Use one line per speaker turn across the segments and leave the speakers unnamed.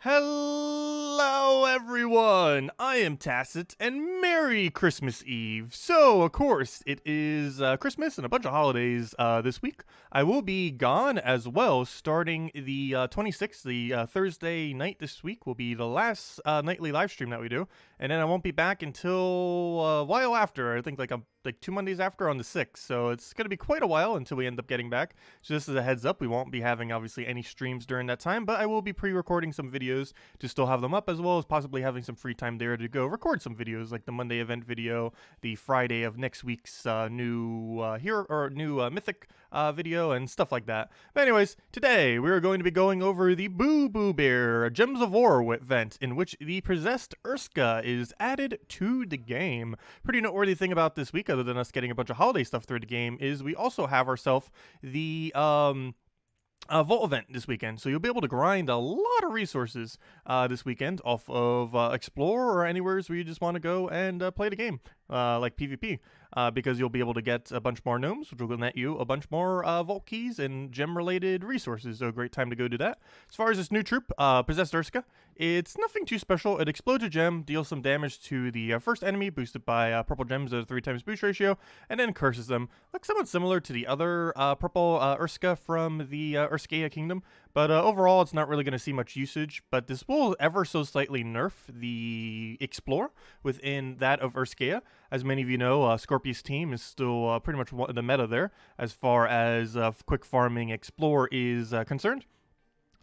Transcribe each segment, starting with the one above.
Hello everyone, I am Tacet, and Merry Christmas Eve. So, of course, it is Christmas and a bunch of holidays this week. I will be gone as well, starting the 26th, the Thursday night this week will be the last nightly live stream that we do, and then I won't be back until a while after, I think like 2 Mondays after on the 6th, so it's going to be quite a while until we end up getting back. So just as a heads up, we won't be having obviously any streams during that time, but I will be pre-recording some videos to still have them up, as well as possibly having some free time there to go record some videos, like the Monday event video, the Friday of next week's new hero or new mythic video, and stuff like that. But anyways, today we are going to be going over the Boo Boo Bear Gems of War event, in which the Possessed Urska is added to the game. Pretty noteworthy thing about this week, other than us getting a bunch of holiday stuff through the game, is we also have ourselves the Vault event this weekend, so you'll be able to grind a lot of resources this weekend off of Explore or anywhere where you just want to go and play the game, like PvP, because you'll be able to get a bunch more gnomes, which will net you a bunch more Vault keys and gem-related resources, so a great time to go do that. As far as this new troop, Possessed Urska, it's nothing too special. It explodes a gem, deals some damage to the first enemy, boosted by purple gems at a 3x boost ratio, and then curses them. Looks somewhat similar to the other purple Urska from the Urskea Kingdom, but overall it's not really going to see much usage, but this will ever so slightly nerf the Explore within that of Urskea. As many of you know, Scorpius team is still pretty much the meta there as far as quick farming Explore is concerned.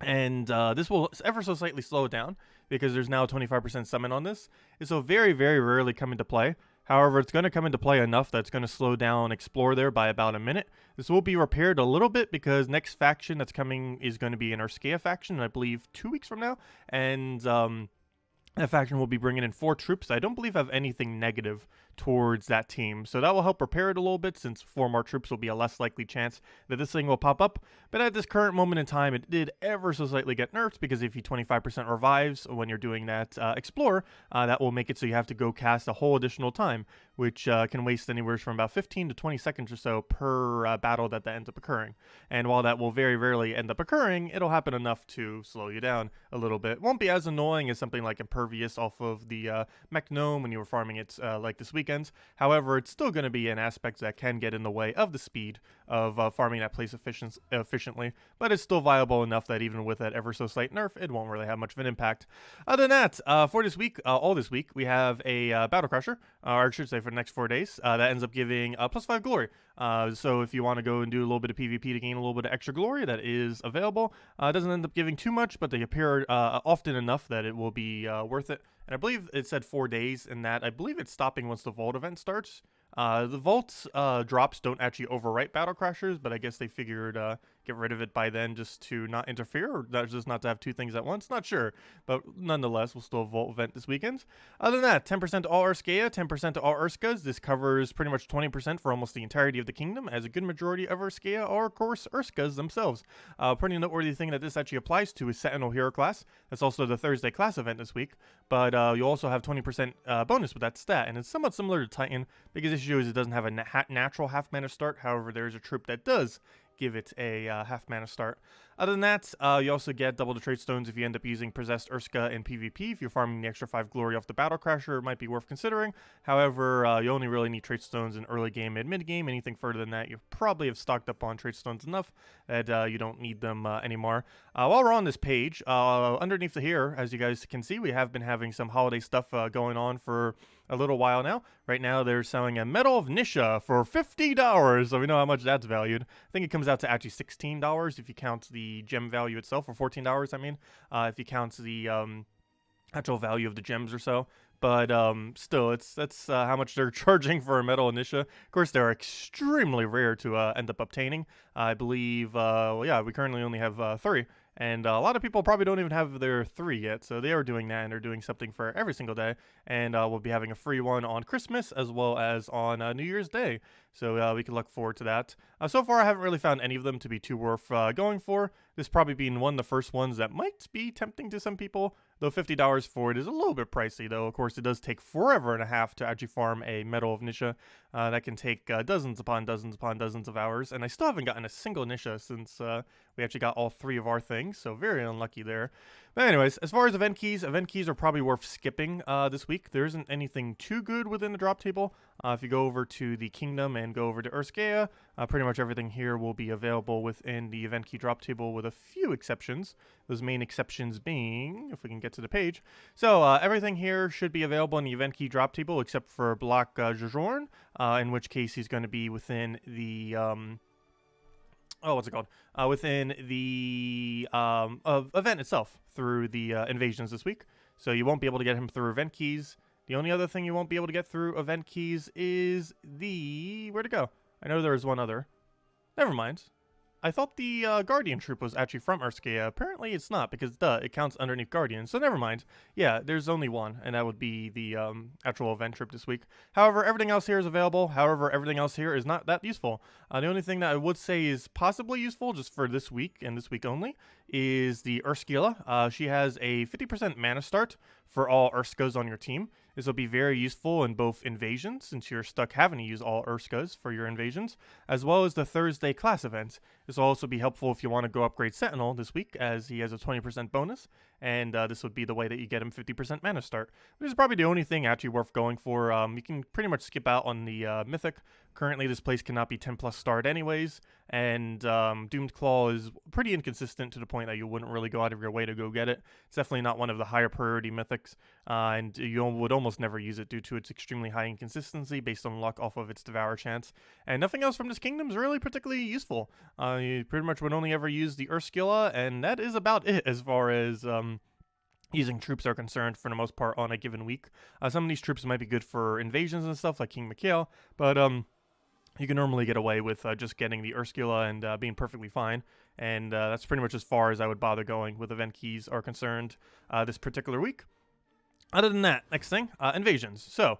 And this will ever so slightly slow it down because there's now a 25% summon on this. This will very, very rarely come into play. However, it's going to come into play enough that's going to slow down Explore there by about a minute. This will be repaired a little bit because next faction that's coming is going to be an Urskea faction, I believe 2 weeks from now. And that faction will be bringing in 4 troops. I don't believe have anything negative towards that team, so that will help repair it a little bit, since 4 more troops will be a less likely chance that this thing will pop up. But at this current moment in time, it did ever so slightly get nerfed, because if he 25% revives when you're doing that Explore, that will make it so you have to go cast a whole additional time, which can waste anywhere from about 15 to 20 seconds or so per battle that ends up occurring. And while that will very rarely end up occurring, it'll happen enough to slow you down a little bit. Won't be as annoying as something like Impervious off of the Mech Gnome when you were farming it like this weekend. However, it's still going to be an aspect that can get in the way of the speed of farming that place efficiently, but it's still viable enough that even with that ever so slight nerf, it won't really have much of an impact. Other than that, for this week, all this week, we have a Battle Crusher, or I should say for the next 4 days, that ends up giving +5 glory. So if you want to go and do a little bit of PvP to gain a little bit of extra glory, that is available. It doesn't end up giving too much, but they appear often enough that it will be worth it. And I believe it said 4 days in that. I believe it's stopping once the Vault event starts. The Vault drops don't actually overwrite Battle Crashers, but I guess they figured get rid of it by then just to not interfere, or just not to have 2 things at once. Not sure, but nonetheless, we'll still have Vault event this weekend. Other than that, 10% to all Urskea, 10% to all Urskas. This covers pretty much 20% for almost the entirety of the kingdom, as a good majority of Urskea are, of course, Urskas themselves. Pretty noteworthy thing that this actually applies to is Sentinel hero class. That's also the Thursday class event this week, but you also have 20% bonus with that stat, and it's somewhat similar to Titan, because the issue is it doesn't have a natural half mana start. However, there's a troop that does give it a half mana start. Other than that, you also get double the trade stones if you end up using Possessed Urska in PvP. If you're farming the extra 5 glory off the Battle Crasher, it might be worth considering. However, you only really need trade stones in early game and mid game. Anything further than that, you probably have stocked up on trade stones enough that you don't need them anymore. While we're on this page, underneath here, as you guys can see, we have been having some holiday stuff going on for a little while now. Right now, they're selling a Medal of Nisha for $50, so we know how much that's valued. I think it comes out to actually $16 if you count the gem value itself, or $14, I mean, if you count the actual value of the gems or so. But still, that's how much they're charging for a Medal of Nisha. Of course, they're extremely rare to end up obtaining. I believe, well, yeah, we currently only have 3. And a lot of people probably don't even have their 3 yet, so they are doing that, and they're doing something for every single day. And we'll be having a free one on Christmas as well as on New Year's Day, so we can look forward to that. So far, I haven't really found any of them to be too worth going for. This probably being one of the first ones that might be tempting to some people, though $50 for it is a little bit pricey, though. Of course, it does take forever and a half to actually farm a Medal of Nisha. That can take dozens upon dozens upon dozens of hours, and I still haven't gotten a single Nisha since we actually got all 3 of our things, so very unlucky there. But anyways, as far as event keys are probably worth skipping this week. There isn't anything too good within the drop table. If you go over to the Kingdom and go over to Urska, pretty much everything here will be available within the event key drop table with a few exceptions. Those main exceptions being, if we can get to the page. So everything here should be available in the event key drop table except for Block Jejorn, in which case he's going to be within the... what's it called? Within the event itself through the invasions this week. So you won't be able to get him through event keys. The only other thing you won't be able to get through event keys is the... Where'd it go? I know there was one other. Never mind. I thought the Guardian troop was actually from Urska. Apparently it's not, because it counts underneath Guardian. So never mind. Yeah, there's only one, and that would be the actual event trip this week. However, everything else here is available. However, everything else here is not that useful. The only thing that I would say is possibly useful, just for this week, and this week only, is the Urskila. She has a 50% mana start for all Urskas on your team. This will be very useful in both invasions, since you're stuck having to use all Urskas for your invasions, as well as the Thursday class events. This will also be helpful if you want to go upgrade Sentinel this week, as he has a 20% bonus, and this would be the way that you get him 50% mana start. This is probably the only thing actually worth going for. You can pretty much skip out on the Mythic. Currently, this place cannot be 10+ starred anyways, and Doomed Claw is pretty inconsistent to the point that you wouldn't really go out of your way to go get it. It's definitely not one of the higher priority Mythics, and you would almost never use it due to its extremely high inconsistency based on luck off of its Devour chance. And nothing else from this kingdom is really particularly useful. You pretty much would only ever use the Urskila, and that is about it as far as... using troops are concerned for the most part on a given week. Some of these troops might be good for invasions and stuff like King Mikhail, but you can normally get away with just getting the Urskila and being perfectly fine. And that's pretty much as far as I would bother going with event keys are concerned this particular week. Other than that, next thing, invasions. So,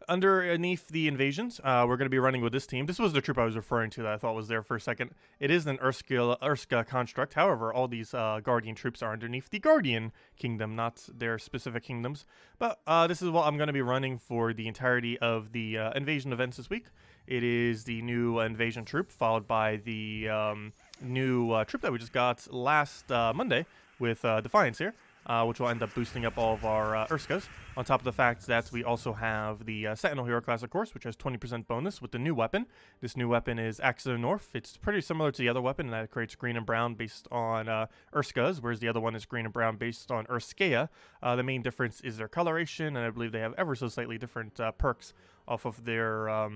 underneath the invasions, we're going to be running with this team. This was the troop I was referring to that I thought was there for a second. It is an Urska construct. However, all these Guardian troops are underneath the Guardian Kingdom, not their specific kingdoms. But this is what I'm going to be running for the entirety of the invasion events this week. It is the new invasion troop, followed by the new troop that we just got last Monday with Defiance here. Which will end up boosting up all of our Urskas, on top of the fact that we also have the Sentinel Hero class, of course, which has 20% bonus with the new weapon. This new weapon is Axonorph. It's pretty similar to the other weapon in that it creates green and brown based on Urskas, whereas the other one is green and brown based on Urskea. The main difference is their coloration, and I believe they have ever so slightly different perks off of their...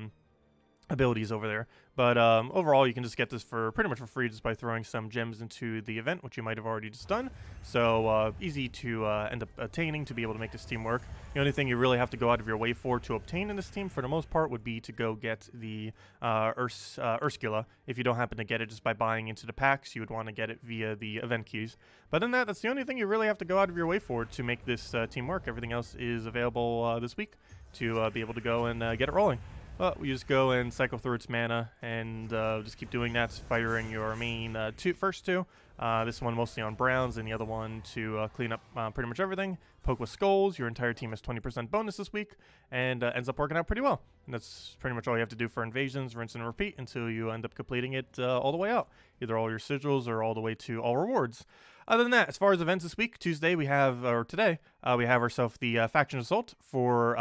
abilities over there, but overall you can just get this for pretty much for free just by throwing some gems into the event, which you might have already just done. So easy to end up attaining to be able to make this team work. The only thing you really have to go out of your way for to obtain in this team for the most part would be to go get the Urskila. If you don't happen to get it just by buying into the packs, you would want to get it via the event keys. But then that's the only thing you really have to go out of your way for to make this team work. Everything else is available this week to be able to go and get it rolling. Well, we just go and cycle through its mana and just keep doing that, firing your main first two. This one mostly on browns and the other one to clean up pretty much everything. Poke with skulls. Your entire team has 20% bonus this week and ends up working out pretty well. And that's pretty much all you have to do for invasions, rinse and repeat until you end up completing it all the way out. Either all your sigils or all the way to all rewards. Other than that, as far as events this week, today we have ourselves the faction assault for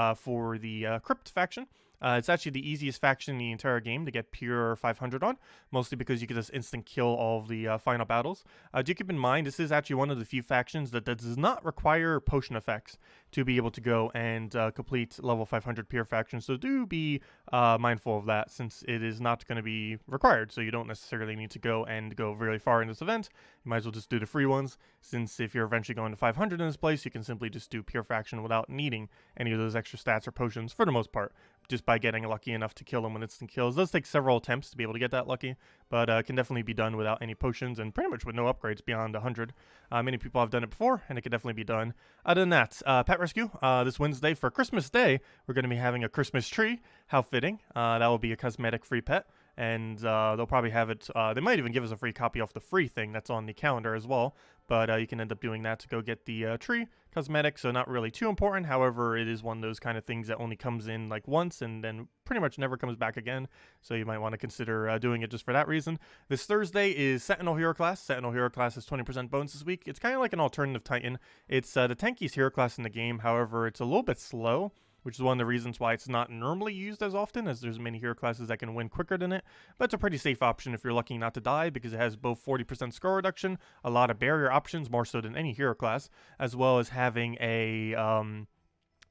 the Crypt faction. It's actually the easiest faction in the entire game to get pure 500 on, mostly because you can just instant kill all of the final battles. Do keep in mind, this is actually one of the few factions that does not require potion effects to be able to go and complete level 500 pure faction, so do be mindful of that, since it is not going to be required, so you don't necessarily need to go really far in this event. You might as well just do the free ones, since if you're eventually going to 500 in this place, you can simply just do pure faction without needing any of those extra stats or potions for the most part, just by getting lucky enough to kill them with instant kills. It does take several attempts to be able to get that lucky, but it can definitely be done without any potions and pretty much with no upgrades beyond 100. Many people have done it before, and it can definitely be done. Other than that, Pet Rescue, this Wednesday for Christmas Day, we're going to be having a Christmas tree. How fitting. That will be a cosmetic free pet. and they'll probably have it. They might even give us a free copy off the free thing that's on the calendar as well. But you can end up doing that to go get the tree cosmetic, so not really too important. However, it is one of those kind of things that only comes in like once and then pretty much never comes back again. So you might want to consider doing it just for that reason. This Thursday is Sentinel Hero Class. Sentinel Hero Class is 20% bonus this week. It's kind of like an alternative Titan. It's the tankiest hero class in the game. However, it's a little bit slow, which is one of the reasons why it's not normally used as often, as there's many hero classes that can win quicker than it. But it's a pretty safe option if you're lucky not to die, because it has both 40% score reduction, a lot of barrier options, more so than any hero class, as well as having a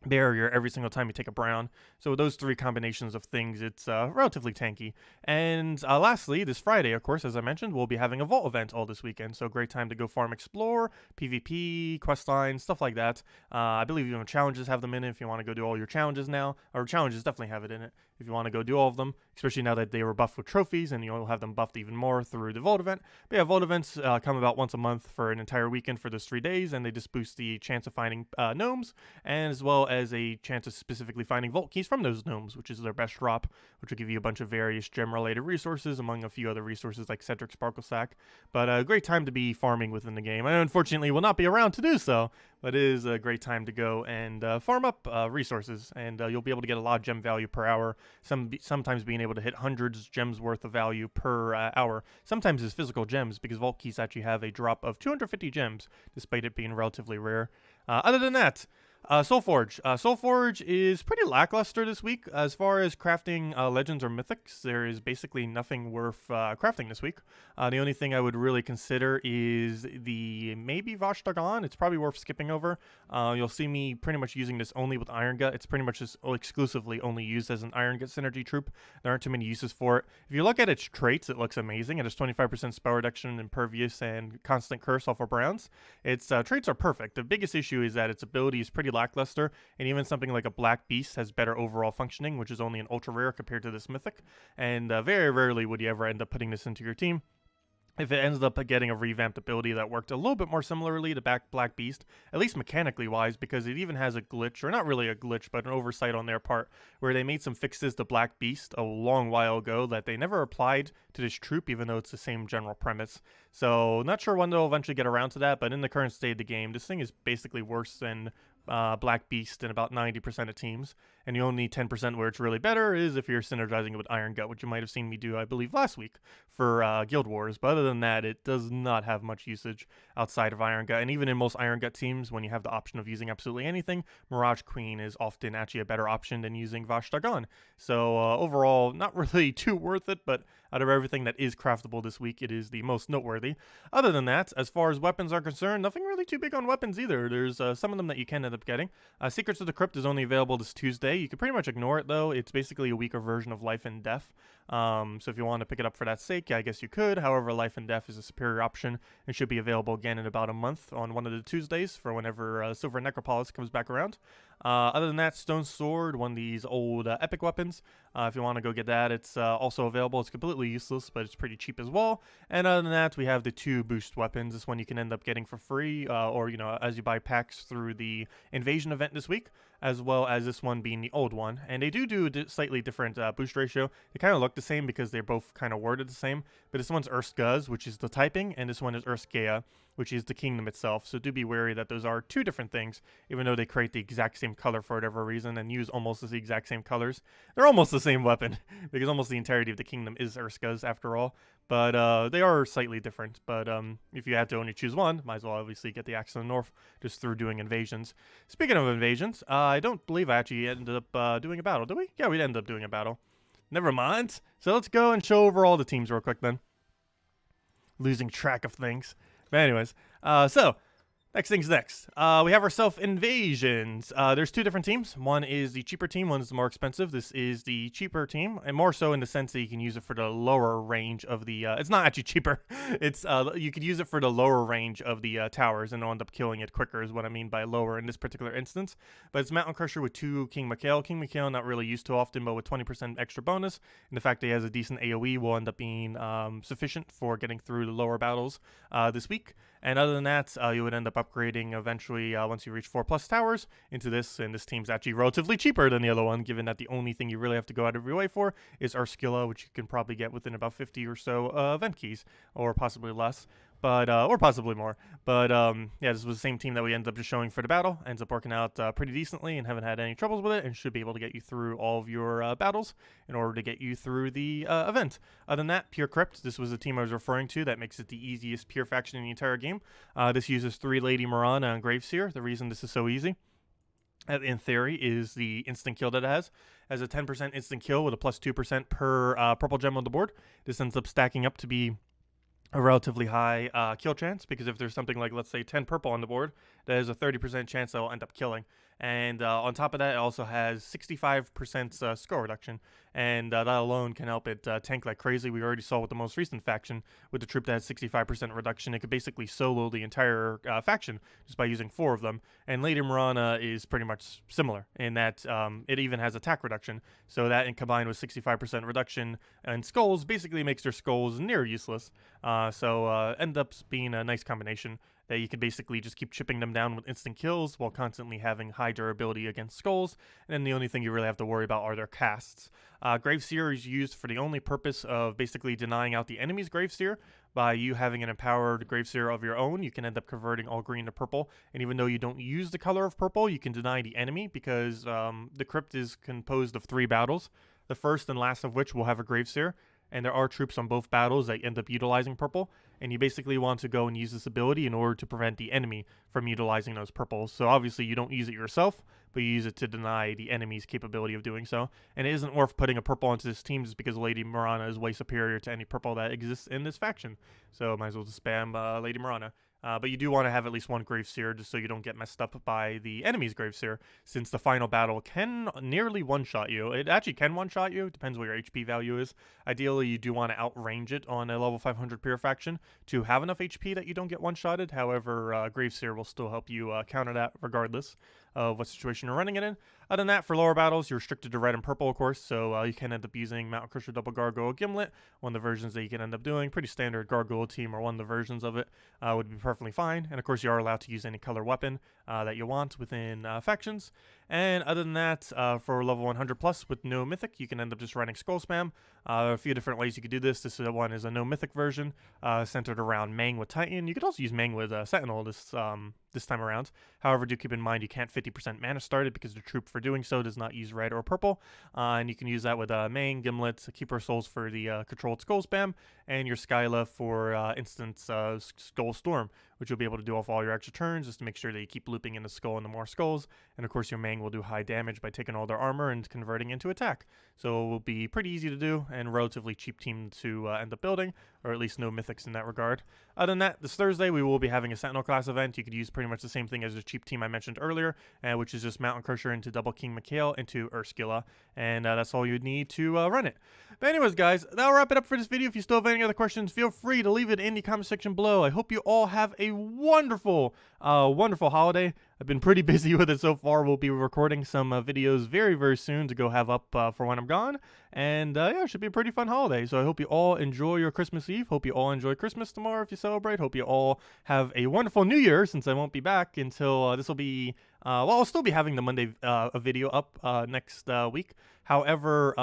barrier every single time you take a brown. So with those three combinations of things, it's relatively tanky. And lastly, this Friday, of course, as I mentioned, we'll be having a vault event all this weekend. So great time to go farm, explore, PvP, questline, stuff like that. I believe even challenges have them in it if you want to go do all your challenges now. Or challenges definitely have it in it if you want to go do all of them, especially now that they were buffed with trophies, and you'll have them buffed even more through the vault event. But yeah, vault events come about once a month for an entire weekend for those 3 days, and they just boost the chance of finding gnomes, and as well as a chance of specifically finding vault keys from those gnomes, which is their best drop, which will give you a bunch of various gem-related resources, among a few other resources like Cedric Sparkle Sack. But a great time to be farming within the game. I unfortunately will not be around to do so, but it is a great time to go and farm up resources, and you'll be able to get a lot of gem value per hour, sometimes being able to hit hundreds gems worth of value per hour. Sometimes it's physical gems, because vault keys actually have a drop of 250 gems, despite it being relatively rare. Other than that, Soulforge. Soulforge is pretty lackluster this week as far as crafting legends or mythics. There is basically nothing worth crafting this week. The only thing I would really consider is the maybe Vash Dagon. It's probably worth skipping over. You'll see me pretty much using this only with Iron Gut. It's pretty much just exclusively only used as an Iron Gut synergy troop. There aren't too many uses for it. If you look at its traits, it looks amazing. It has 25% spell reduction, impervious, and constant curse off of browns. Its traits are perfect. The biggest issue is that its ability is pretty lackluster, and even something like a Black Beast has better overall functioning, which is only an ultra rare compared to this mythic, and very rarely would you ever end up putting this into your team. If it ends up getting a revamped ability that worked a little bit more similarly to Black Beast, at least mechanically wise, because it even has a glitch, or not really a glitch, but an oversight on their part, where they made some fixes to Black Beast a long while ago that they never applied to this troop, even though it's the same general premise. So not sure when they'll eventually get around to that, but in the current state of the game, this thing is basically worse than Black Beast in about 90% of teams, and the only 10% where it's really better is if you're synergizing it with Iron Gut, which you might have seen me do, I believe, last week for Guild Wars. But other than that, it does not have much usage outside of Iron Gut, and even in most Iron Gut teams, when you have the option of using absolutely anything, Mirage Queen is often actually a better option than using Vash Dagon. So overall, not really too worth it, but out of everything that is craftable this week, it is the most noteworthy. Other than that, as far as weapons are concerned, nothing really too big on weapons either. There's some of them that you can end up getting. Secrets of the Crypt is only available this Tuesday. You can pretty much ignore it, though. It's basically a weaker version of Life and Death. So if you want to pick it up for that sake, yeah, I guess you could. However, Life and Death is a superior option and should be available again in about a month on one of the Tuesdays for whenever Silver Necropolis comes back around. Other than that, Stone Sword, one of these old epic weapons. If you want to go get that, it's also available. It's completely useless, but it's pretty cheap as well. And other than that, we have the 2 boost weapons. This one you can end up getting for free, or, you know, as you buy packs through the Invasion event this week, as well as this one being the old one. And they do a slightly different boost ratio. They kind of look the same because they're both kind of worded the same, but this one's Urska's, which is the typing, and this one is Urskea, which is the kingdom itself. So do be wary that those are 2 different things, even though they create the exact same color for whatever reason and use almost the exact same colors. They're almost the same weapon, because almost the entirety of the kingdom is Urska's after all. But they are slightly different. But if you had to only choose one, might as well obviously get the Axe of the North just through doing invasions. Speaking of invasions, I don't believe I actually ended up doing a battle, did we? Yeah, we ended up doing a battle. Never mind. So let's go and show over all the teams real quick then. Losing track of things. But anyways, so next thing's next. We have ourselves invasions. There's 2 different teams. One is the cheaper team, one is the more expensive. This is the cheaper team, and more so in the sense that you can use it for the lower range of the, it's not actually cheaper. It's, you could use it for the lower range of the towers, and it'll end up killing it quicker is what I mean by lower in this particular instance. But it's Mountain Crusher with 2 King Mikhail. King Mikhail not really used too often, but with 20% extra bonus, and the fact that he has a decent AoE will end up being sufficient for getting through the lower battles this week. And other than that, you would end up upgrading eventually once you reach 4+ towers into this. And this team's actually relatively cheaper than the other one, given that the only thing you really have to go out of your way for is Urskila, which you can probably get within about 50 or so event keys, or possibly less. But or possibly more. But yeah, this was the same team that we ended up just showing for the battle. Ends up working out pretty decently, and haven't had any troubles with it, and should be able to get you through all of your battles in order to get you through the event. Other than that, Pure Crypt. This was the team I was referring to. That makes it the easiest pure faction in the entire game. This uses 3 Lady Mirana and Graveseer. The reason this is so easy, in theory, is the instant kill that it has. As a 10% instant kill with a plus 2% per purple gem on the board. This ends up stacking up to be a relatively high kill chance, because if there's something like, let's say, 10 purple on the board, there's a 30% chance that will end up killing. And on top of that, it also has 65% score reduction, and that alone can help it tank like crazy. We already saw with the most recent faction, with the troop that has 65% reduction, it could basically solo the entire faction just by using 4 of them. And Lady Mirana is pretty much similar in that it even has attack reduction, so that, and combined with 65% reduction and skulls, basically makes their skulls near useless. So end up being a nice combination that you could basically just keep chipping them down with instant kills while constantly having high durability against skulls, and then the only thing you really have to worry about are their casts. Graveseer is used for the only purpose of basically denying out the enemy's Graveseer. By you having an empowered Graveseer of your own, you can end up converting all green to purple, and even though you don't use the color of purple, you can deny the enemy, because the crypt is composed of 3 battles, the first and last of which will have a Graveseer. And there are troops on both battles that end up utilizing purple, and you basically want to go and use this ability in order to prevent the enemy from utilizing those purples. So obviously you don't use it yourself, but you use it to deny the enemy's capability of doing so. And it isn't worth putting a purple into this team just because Lady Mirana is way superior to any purple that exists in this faction. So might as well just spam Lady Mirana. But you do want to have at least 1 Graveseer just so you don't get messed up by the enemy's Graveseer, since the final battle can nearly one-shot you. It actually can one-shot you, depends what your HP value is. Ideally, you do want to outrange it on a level 500 pure faction to have enough HP that you don't get one-shotted. However, Graveseer will still help you counter that regardless of what situation you're running it in. Other than that, for lower battles, you're restricted to red and purple, of course, so you can end up using Mountain Crusher Double Gargoyle Gimlet, one of the versions that you can end up doing. Pretty standard Gargoyle team, or one of the versions of it would be perfectly fine. And of course, you are allowed to use any color weapon that you want within factions. And other than that, for level 100 plus with no mythic, you can end up just running Skull Spam. A few different ways you could do this. This one is a no mythic version, centered around Mang with Titan. You could also use Mang with Sentinel this time around. However, do keep in mind you can't 50% mana started, because the troop for doing so does not use red or purple. And you can use that with Mang, Gimlet, Keeper of Souls for the controlled Skull Spam, and your Skyla for instant Skull Storm, which you'll be able to do off all your extra turns just to make sure that you keep looping in the skull into more skulls. And of course, your Mang will do high damage by taking all their armor and converting into attack. So it will be pretty easy to do and relatively cheap team to end up building, or at least no mythics in that regard. Other than that, this Thursday we will be having a Sentinel class event. You could use pretty much the same thing as the cheap team I mentioned earlier, which is just Mountain Crusher into Double King Mikhail into Urskila, and that's all you'd need to run it. But anyways, guys, that'll wrap it up for this video. If you still have any other questions, feel free to leave it in the comment section below. I hope you all have a wonderful, wonderful holiday. I've been pretty busy with it so far. We'll be recording some videos very, very soon to go have up for when I'm gone. And yeah, it should be a pretty fun holiday. So I hope you all enjoy your Christmas Eve. Hope you all enjoy Christmas tomorrow if you celebrate. Hope you all have a wonderful New Year, since I won't be back until this will be, well, I'll still be having the Monday video up next week. However,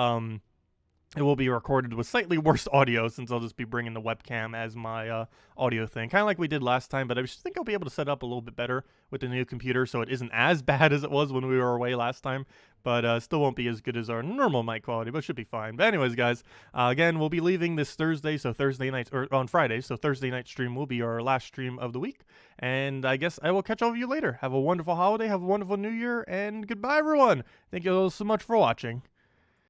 it will be recorded with slightly worse audio, since I'll just be bringing the webcam as my audio thing. Kind of like we did last time, but I just think I'll be able to set up a little bit better with the new computer, so it isn't as bad as it was when we were away last time. But still won't be as good as our normal mic quality, but should be fine. But anyways, guys, again, we'll be leaving this Thursday, so Thursday night, or on Friday, so Thursday night stream will be our last stream of the week. And I guess I will catch all of you later. Have a wonderful holiday, have a wonderful New Year, and goodbye, everyone. Thank you all so much for watching.